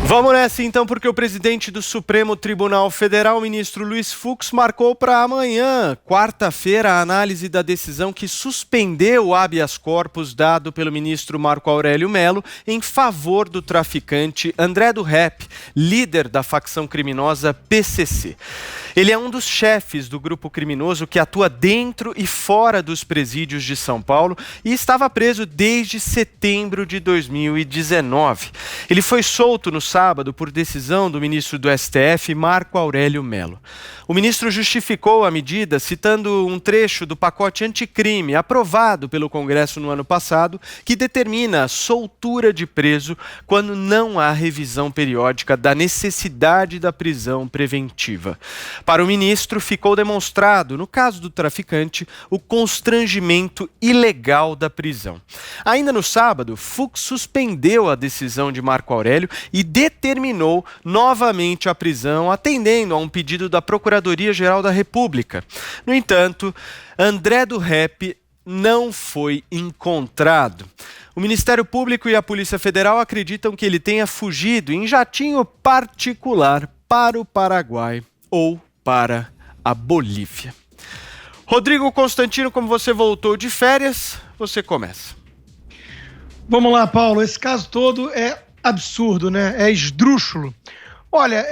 Vamos nessa então, porque o presidente do Supremo Tribunal Federal, o ministro Luiz Fux, marcou para amanhã, quarta-feira, a análise da decisão que suspendeu o habeas corpus dado pelo ministro Marco Aurélio Mello em favor do traficante André do Rep, líder da facção criminosa PCC. Ele é um dos chefes do grupo criminoso que atua dentro e fora dos presídios de São Paulo e estava preso desde setembro de 2019. Ele foi solto no sábado por decisão do ministro do STF, Marco Aurélio Mello. O ministro justificou a medida citando um trecho do pacote anticrime aprovado pelo Congresso no ano passado, que determina a soltura de preso quando não há revisão periódica da necessidade da prisão preventiva. Para o ministro, ficou demonstrado, no caso do traficante, o constrangimento ilegal da prisão. Ainda no sábado, Fux suspendeu a decisão de Marco Aurélio e determinou novamente a prisão, atendendo a um pedido da Procuradoria-Geral da República. No entanto, André do Rep não foi encontrado. O Ministério Público e a Polícia Federal acreditam que ele tenha fugido em jatinho particular para o Paraguai ou para a Bolívia. Rodrigo Constantino, como você voltou de férias, você começa. Vamos lá, Paulo. Esse caso todo é absurdo, né? É esdrúxulo. Olha,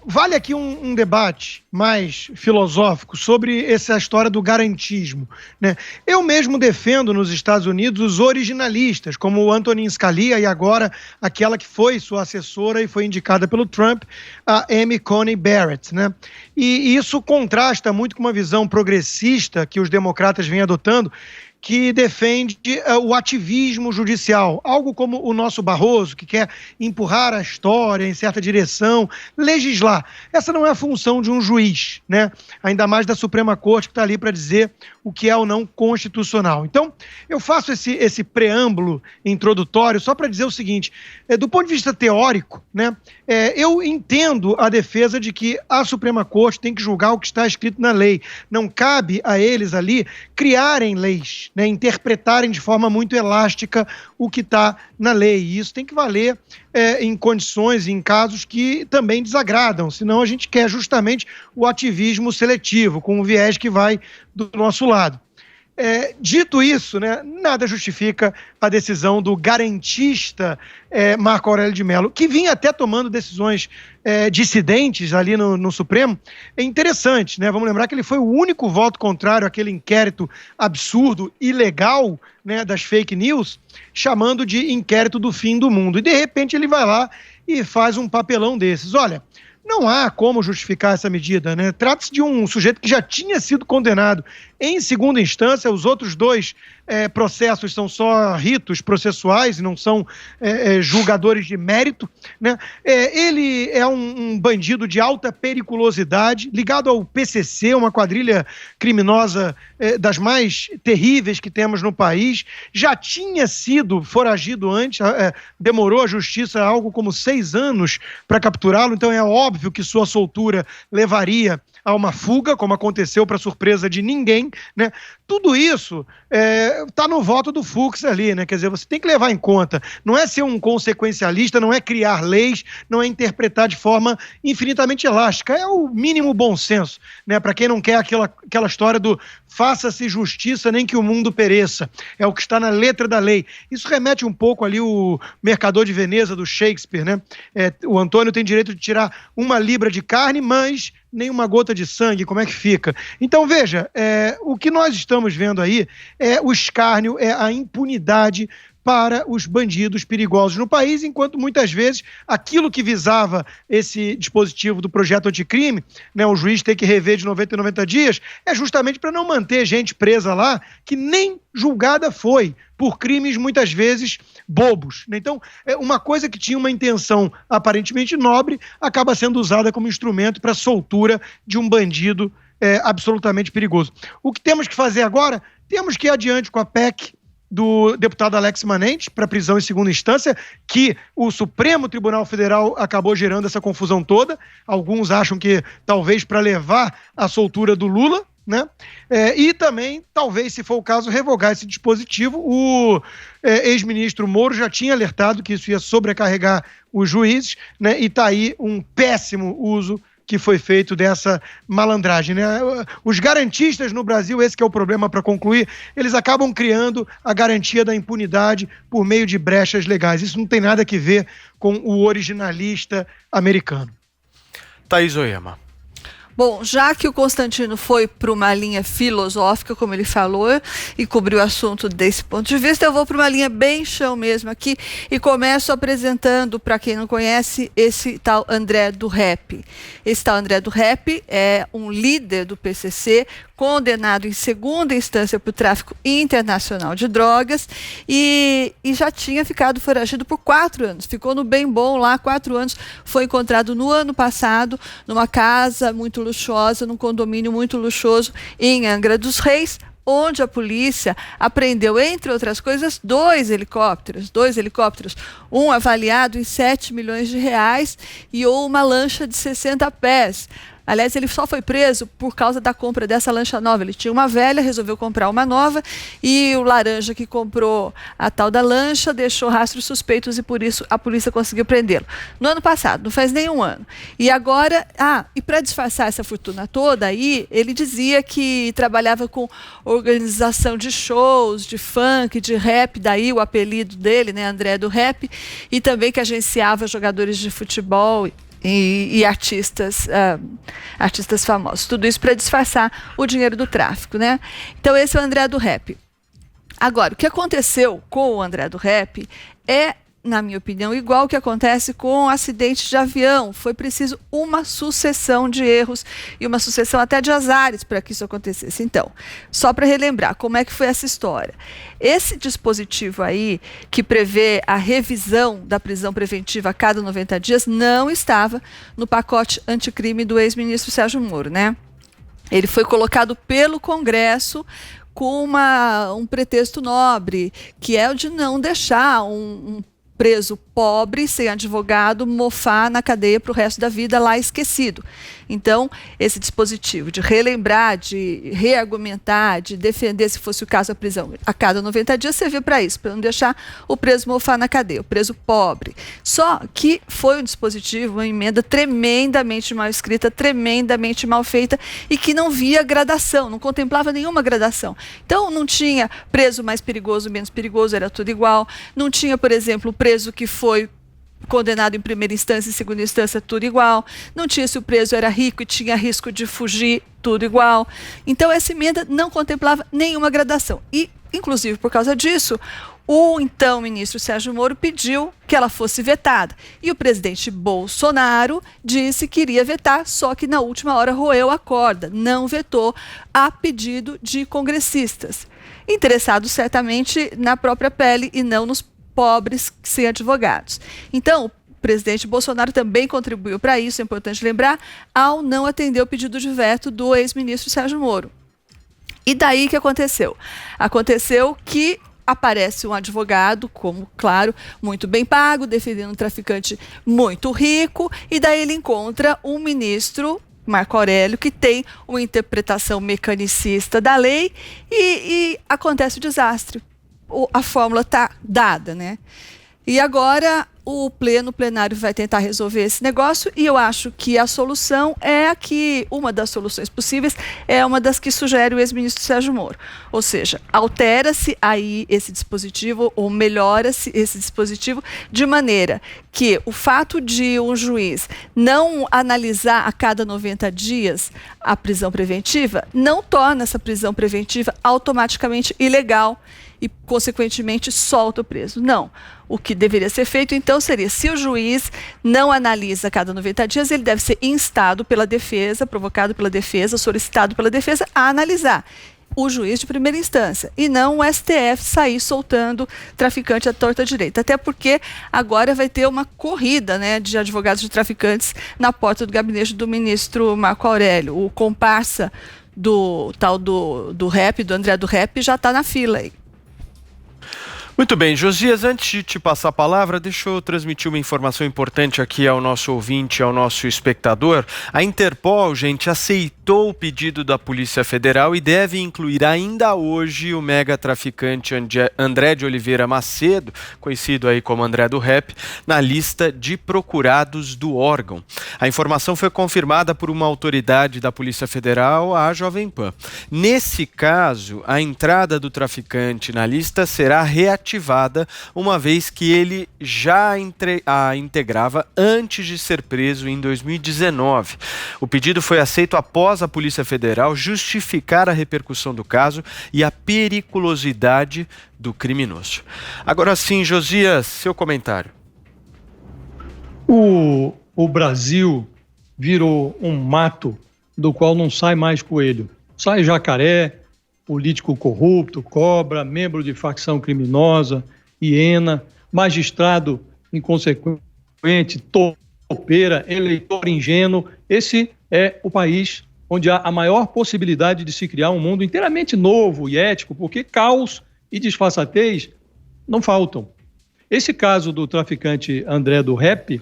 vale aqui um debate mais filosófico sobre essa história do garantismo, né? Eu mesmo defendo nos Estados Unidos os originalistas, como o Antonin Scalia e agora aquela que foi sua assessora e foi indicada pelo Trump, a Amy Coney Barrett, né? E isso contrasta muito com uma visão progressista que os democratas vêm adotando, que defende o ativismo judicial, algo como o nosso Barroso, que quer empurrar a história em certa direção, legislar. Essa não é a função de um juiz, né? Ainda mais da Suprema Corte, que está ali para dizer o que é ou não constitucional. Então, eu faço esse preâmbulo introdutório só para dizer o seguinte, do ponto de vista teórico, né, eu entendo a defesa de que a Suprema Corte tem que julgar o que está escrito na lei. Não cabe a eles ali criarem leis, né, interpretarem de forma muito elástica o que está na lei. E isso tem que valer em condições, em casos que também desagradam, senão a gente quer justamente o ativismo seletivo, com o viés que vai do nosso lado. Dito isso, né, nada justifica a decisão do garantista Marco Aurélio de Mello, que vinha até tomando decisões dissidentes ali no Supremo. É interessante, né? Vamos lembrar que ele foi o único voto contrário àquele inquérito absurdo, ilegal, né, das fake news, chamando de inquérito do fim do mundo. E de repente ele vai lá e faz um papelão desses. Olha, não há como justificar essa medida, né? Trata-se de um sujeito que já tinha sido condenado em segunda instância. Os outros dois processos são só ritos processuais e não são julgadores de mérito, né? Ele é um bandido de alta periculosidade, ligado ao PCC, uma quadrilha criminosa das mais terríveis que temos no país. Já tinha sido foragido antes, demorou a justiça algo como 6 anos para capturá-lo, então é óbvio que sua soltura levaria a uma fuga, como aconteceu para surpresa de ninguém, né? Tudo isso está no voto do Fux ali, né? Quer dizer, você tem que levar em conta, não é ser um consequencialista, não é criar leis, não é interpretar de forma infinitamente elástica, é o mínimo bom senso, né? Para quem não quer aquela história do faça-se justiça nem que o mundo pereça, é o que está na letra da lei. Isso remete um pouco ali o Mercador de Veneza do Shakespeare, né? O Antônio tem direito de tirar 1 libra de carne, mas nem uma gota de sangue, como é que fica? Então, veja, o que nós estamos vendo aí é o escárnio, é a impunidade para os bandidos perigosos no país, enquanto muitas vezes aquilo que visava esse dispositivo do projeto anticrime, né, o juiz ter que rever de 90 em 90 dias, é justamente para não manter gente presa lá que nem julgada foi por crimes muitas vezes bobos. Então, uma coisa que tinha uma intenção aparentemente nobre acaba sendo usada como instrumento para a soltura de um bandido absolutamente perigoso. O que temos que fazer agora? Temos que ir adiante com a PEC do deputado Alex Manente para prisão em segunda instância, que o Supremo Tribunal Federal acabou gerando essa confusão toda. Alguns acham que talvez para levar a soltura do Lula, né? E também, talvez, se for o caso, revogar esse dispositivo. O ex-ministro Moro já tinha alertado que isso ia sobrecarregar os juízes, né? E está aí um péssimo uso que foi feito dessa malandragem, né? Os garantistas no Brasil, esse que é o problema para concluir, eles acabam criando a garantia da impunidade por meio de brechas legais. Isso não tem nada a ver com o originalista americano. Thaís Oyama. Bom, já que o Constantino foi para uma linha filosófica, como ele falou, e cobriu o assunto desse ponto de vista, eu vou para uma linha bem chão mesmo aqui e começo apresentando, para quem não conhece, esse tal André do Rep. Esse tal André do Rep é um líder do PCC, condenado em segunda instância por tráfico internacional de drogas e já tinha ficado foragido por 4 anos. Ficou no bem bom lá 4 anos. Foi encontrado no ano passado numa casa muito luxuosa, num condomínio muito luxuoso em Angra dos Reis, onde a polícia apreendeu, entre outras coisas, 2 helicópteros, um avaliado em 7 milhões de reais e uma lancha de 60 pés. Aliás, ele só foi preso por causa da compra dessa lancha nova. Ele tinha uma velha, resolveu comprar uma nova e o laranja que comprou a tal da lancha deixou rastros suspeitos e por isso a polícia conseguiu prendê-lo. No ano passado, não faz nem um ano. E agora, e para disfarçar essa fortuna toda aí, ele dizia que trabalhava com organização de shows, de funk, de rap, daí o apelido dele, né, André do Rap, e também que agenciava jogadores de futebol e artistas famosos. Tudo isso para disfarçar o dinheiro do tráfico, né? Então esse é o André do Rap. Agora, o que aconteceu com o André do Rap é, na minha opinião, igual o que acontece com acidentes de avião. Foi preciso uma sucessão de erros e uma sucessão até de azares para que isso acontecesse. Então, só para relembrar como é que foi essa história. Esse dispositivo aí, que prevê a revisão da prisão preventiva a cada 90 dias, não estava no pacote anticrime do ex-ministro Sérgio Moro, né? Ele foi colocado pelo Congresso com um pretexto nobre, que é o de não deixar um preso pobre, sem advogado, mofar na cadeia para o resto da vida lá esquecido. Então, esse dispositivo de relembrar, de reargumentar, de defender, se fosse o caso, a prisão a cada 90 dias, serviu para isso, para não deixar o preso mofar na cadeia, o preso pobre. Só que foi um dispositivo, uma emenda tremendamente mal escrita, tremendamente mal feita e que não via gradação, não contemplava nenhuma gradação. Então, não tinha preso mais perigoso, menos perigoso, era tudo igual. Não tinha, por exemplo, o preso que foi condenado em primeira instância e segunda instância, tudo igual. Não tinha se o preso era rico e tinha risco de fugir, tudo igual. Então, essa emenda não contemplava nenhuma gradação. E, inclusive, por causa disso, o então ministro Sérgio Moro pediu que ela fosse vetada. E o presidente Bolsonaro disse que iria vetar, só que na última hora roeu a corda, não vetou a pedido de congressistas, interessados certamente na própria pele e não nos pobres sem advogados. Então, o presidente Bolsonaro também contribuiu para isso, é importante lembrar, ao não atender o pedido de veto do ex-ministro Sérgio Moro. E daí o que aconteceu? Aconteceu que aparece um advogado, como, claro, muito bem pago, defendendo um traficante muito rico, e daí ele encontra um ministro, Marco Aurélio, que tem uma interpretação mecanicista da lei e acontece o desastre. A fórmula está dada, né? E agora o plenário vai tentar resolver esse negócio e eu acho que a solução é uma das soluções possíveis é uma das que sugere o ex-ministro Sérgio Moro. Ou seja, altera-se aí esse dispositivo ou melhora-se esse dispositivo de maneira que o fato de um juiz não analisar a cada 90 dias a prisão preventiva não torna essa prisão preventiva automaticamente ilegal e, consequentemente, solta o preso. Não. O que deveria ser feito, então, seria, se o juiz não analisa a cada 90 dias, ele deve ser instado pela defesa, provocado pela defesa, solicitado pela defesa a analisar. O juiz de primeira instância, e não o STF sair soltando traficante à torta direita. Até porque agora vai ter uma corrida, né, de advogados de traficantes na porta do gabinete do ministro Marco Aurélio. O comparsa do André do Rep, já está na fila aí. Muito bem, Josias, antes de te passar a palavra, deixa eu transmitir uma informação importante aqui ao nosso ouvinte, ao nosso espectador. A Interpol, gente, aceitou o pedido da Polícia Federal e deve incluir ainda hoje o mega traficante André de Oliveira Macedo, conhecido aí como André do Rap, na lista de procurados do órgão. A informação foi confirmada por uma autoridade da Polícia Federal, a Jovem Pan. Nesse caso, a entrada do traficante na lista será reativada, uma vez que ele já a integrava antes de ser preso em 2019. O pedido foi aceito após a Polícia Federal justificar a repercussão do caso e a periculosidade do criminoso. Agora sim, Josias, seu comentário. O Brasil virou um mato do qual não sai mais coelho. Sai jacaré, político corrupto, cobra, membro de facção criminosa, hiena, magistrado inconsequente, topeira, eleitor ingênuo. Esse é o país onde há a maior possibilidade de se criar um mundo inteiramente novo e ético, porque caos e disfarçatez não faltam. Esse caso do traficante André do Rap,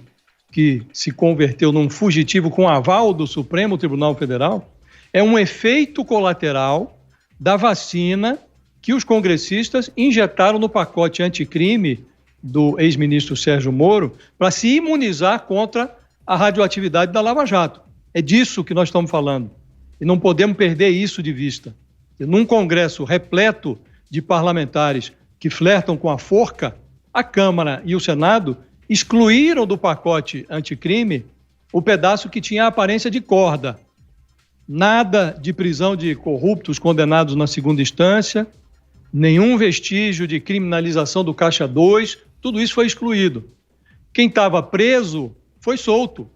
que se converteu num fugitivo com aval do Supremo Tribunal Federal, é um efeito colateral da vacina que os congressistas injetaram no pacote anticrime do ex-ministro Sérgio Moro para se imunizar contra a radioatividade da Lava Jato. É disso que nós estamos falando. E não podemos perder isso de vista. Num Congresso repleto de parlamentares que flertam com a forca, a Câmara e o Senado excluíram do pacote anticrime o pedaço que tinha a aparência de corda. Nada de prisão de corruptos condenados na segunda instância, nenhum vestígio de criminalização do Caixa 2, tudo isso foi excluído. Quem estava preso foi solto.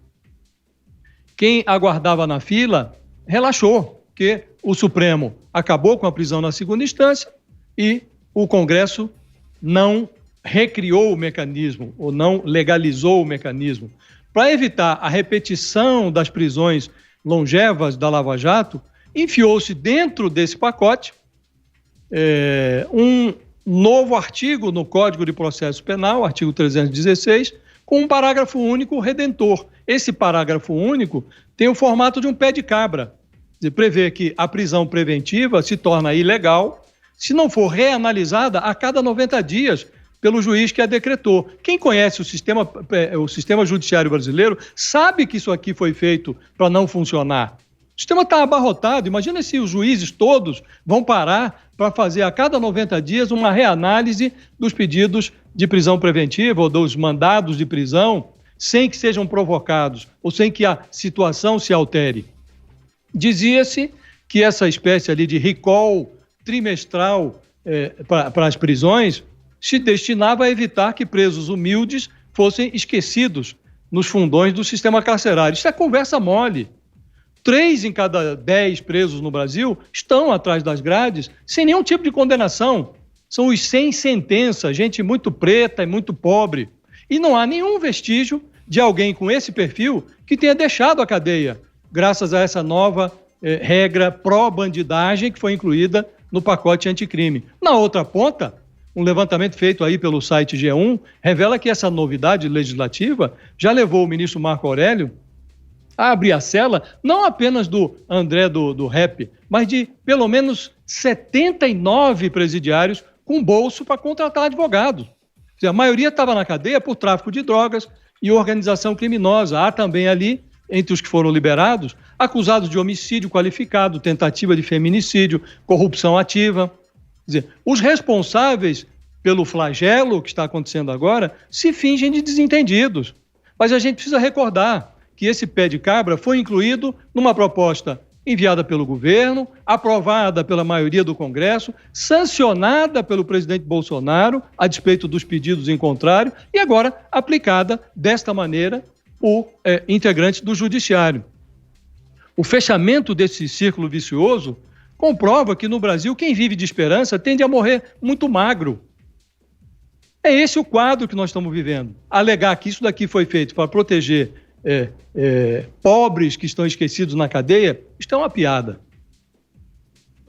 Quem aguardava na fila relaxou, porque o Supremo acabou com a prisão na segunda instância e o Congresso não recriou o mecanismo ou não legalizou o mecanismo. Para evitar a repetição das prisões longevas da Lava Jato, enfiou-se dentro desse pacote um novo artigo no Código de Processo Penal, artigo 316, com um parágrafo único redentor. Esse parágrafo único tem o formato de um pé de cabra. Prevê que a prisão preventiva se torna ilegal se não for reanalisada a cada 90 dias pelo juiz que a decretou. Quem conhece o sistema judiciário brasileiro sabe que isso aqui foi feito para não funcionar. O sistema está abarrotado. Imagina se os juízes todos vão parar para fazer a cada 90 dias uma reanálise dos pedidos de prisão preventiva ou dos mandados de prisão sem que sejam provocados ou sem que a situação se altere. Dizia-se que essa espécie ali de recall trimestral para as prisões se destinava a evitar que presos humildes fossem esquecidos nos fundões do sistema carcerário. Isso é conversa mole. 3 em cada 10 presos no Brasil estão atrás das grades sem nenhum tipo de condenação. São os sem sentença, gente muito preta e muito pobre. E não há nenhum vestígio de alguém com esse perfil que tenha deixado a cadeia, graças a essa nova regra pró-bandidagem que foi incluída no pacote anticrime. Na outra ponta, um levantamento feito aí pelo site G1 revela que essa novidade legislativa já levou o ministro Marco Aurélio a abrir a cela não apenas do André do Rap, mas de pelo menos 79 presidiários com bolso para contratar advogados. A maioria estava na cadeia por tráfico de drogas e organização criminosa. Há também ali, entre os que foram liberados, acusados de homicídio qualificado, tentativa de feminicídio, corrupção ativa. Quer dizer, os responsáveis pelo flagelo que está acontecendo agora se fingem de desentendidos. Mas a gente precisa recordar que esse pé de cabra foi incluído numa proposta enviada pelo governo, aprovada pela maioria do Congresso, sancionada pelo presidente Bolsonaro, a despeito dos pedidos em contrário, e agora aplicada desta maneira por integrantes do Judiciário. O fechamento desse círculo vicioso comprova que no Brasil quem vive de esperança tende a morrer muito magro. É esse o quadro que nós estamos vivendo. Alegar que isso daqui foi feito para proteger pobres que estão esquecidos na cadeia, isto é uma piada.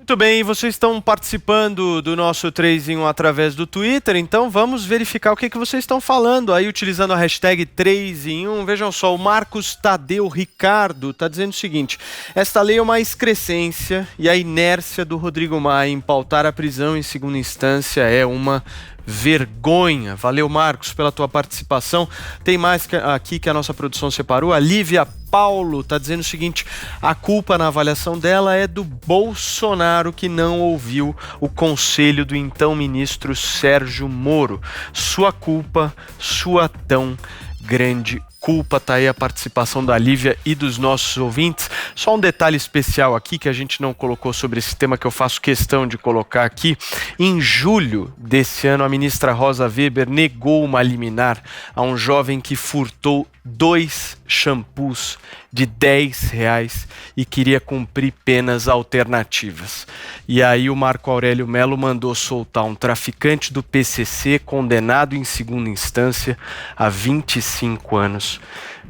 Muito bem, vocês estão participando do nosso 3 em 1 através do Twitter, então vamos verificar o que vocês estão falando aí, utilizando a hashtag 3 em 1. Vejam só, o Marcos Tadeu Ricardo está dizendo o seguinte: esta lei é uma excrescência e a inércia do Rodrigo Maia em pautar a prisão em segunda instância é uma vergonha. Valeu, Marcos, pela tua participação. Tem mais aqui que a nossa produção separou. A Lívia Paulo está dizendo o seguinte: a culpa na avaliação dela é do Bolsonaro, que não ouviu o conselho do então ministro Sérgio Moro. Sua culpa, sua tão grande culpa. Tá aí a participação da Lívia e dos nossos ouvintes. Só um detalhe especial aqui que a gente não colocou sobre esse tema, que eu faço questão de colocar aqui. Em julho desse ano, a ministra Rosa Weber negou uma liminar a um jovem que furtou 2 shampoos de R$10 e queria cumprir penas alternativas. E aí o Marco Aurélio Melo mandou soltar um traficante do PCC condenado em segunda instância a 25 anos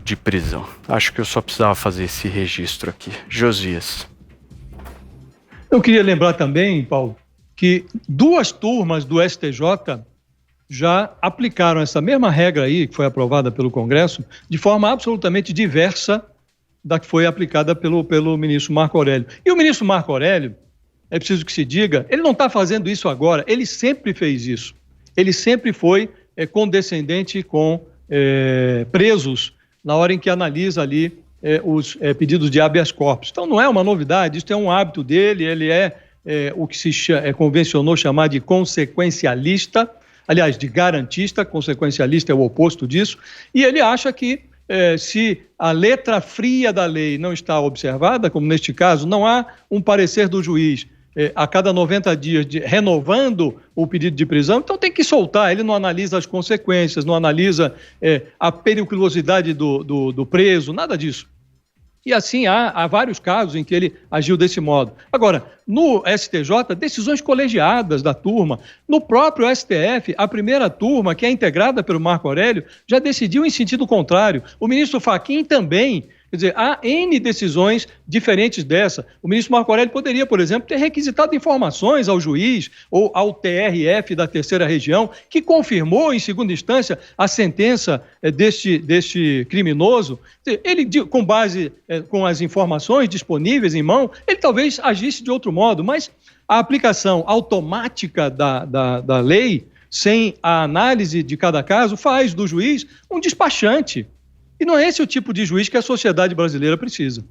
de prisão. Acho que eu só precisava fazer esse registro aqui. Josias. Eu queria lembrar também, Paulo, que 2 turmas do STJ já aplicaram essa mesma regra aí, que foi aprovada pelo Congresso, de forma absolutamente diversa da que foi aplicada pelo ministro Marco Aurélio. E o ministro Marco Aurélio, é preciso que se diga, ele não está fazendo isso agora, ele sempre fez isso. Ele sempre foi condescendente com presos na hora em que analisa ali os pedidos de habeas corpus. Então não é uma novidade, isso é um hábito dele, ele é o que se convencionou chamar de consequencialista, aliás, de garantista. Consequencialista é o oposto disso, e ele acha que se a letra fria da lei não está observada, como neste caso, não há um parecer do juiz a cada 90 dias renovando o pedido de prisão, então tem que soltar. Ele não analisa as consequências, não analisa a periculosidade do preso, nada disso. E assim há vários casos em que ele agiu desse modo. Agora, no STJ, decisões colegiadas da turma. No próprio STF, a primeira turma, que é integrada pelo Marco Aurélio, já decidiu em sentido contrário. O ministro Fachin também. Quer dizer, há N decisões diferentes dessa. O ministro Marco Aurélio poderia, por exemplo, ter requisitado informações ao juiz ou ao TRF da terceira região, que confirmou em segunda instância a sentença deste criminoso. Ele, com base com as informações disponíveis em mão, ele talvez agisse de outro modo, mas a aplicação automática da lei, sem a análise de cada caso, faz do juiz um despachante. E não é esse o tipo de juiz que a sociedade brasileira precisa.